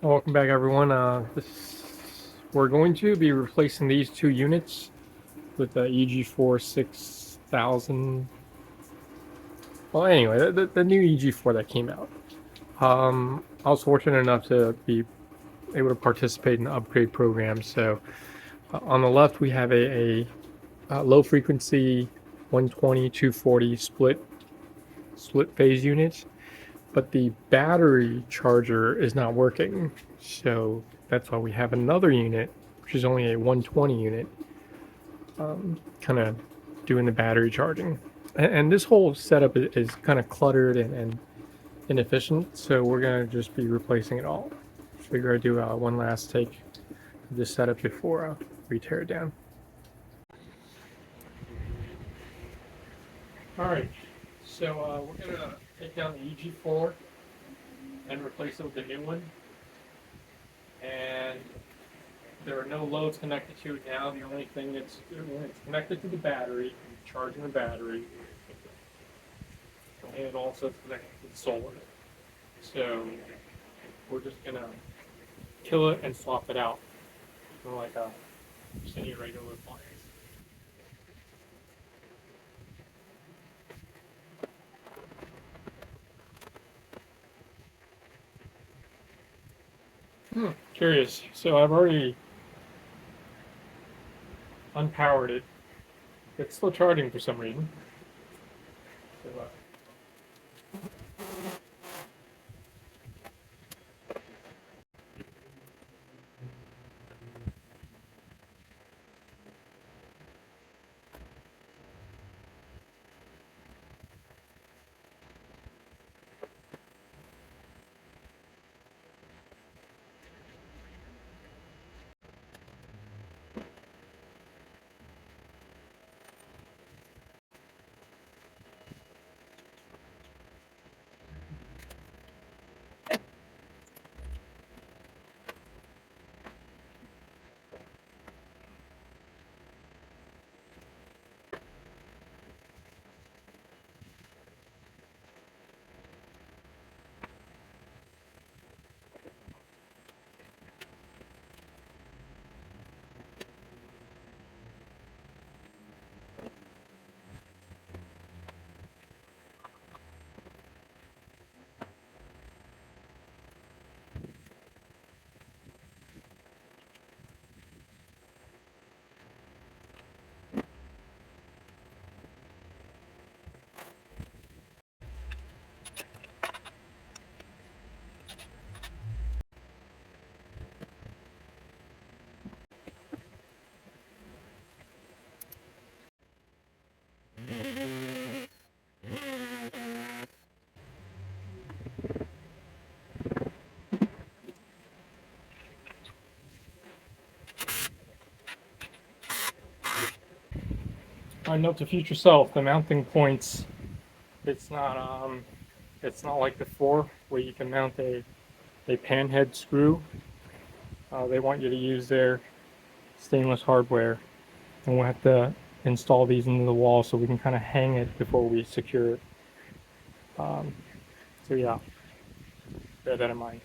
Welcome back, everyone. We're going to be replacing these two units with the EG4 6000. Well, anyway, the new EG4 that came out. I was fortunate enough to be able to participate in the upgrade program. So on the left, we have a low frequency 120 240 split phase unit, but the battery charger is not working. So that's why we have another unit, which is only a 120 unit, kind of doing the battery charging. And this whole setup is kind of cluttered and inefficient, so we're going to just be replacing it all. Figure I'd do one last take of this setup before we tear it down. All right, so we're going to take down the EG4 and replace it with a new one. And there are no loads connected to it now. The only thing it's connected to the battery, charging the battery, and also it's connected to the solar. So we're just gonna kill it and swap it out for like just any regular appliance. Curious. So I've already unpowered it. It's still charging for some reason. So, I note to future self, the mounting points. It's not it's not like before where you can mount a panhead screw. They want you to use their stainless hardware, and we'll have to install these into the wall so we can kind of hang it before we secure it. So yeah, bear that in mind.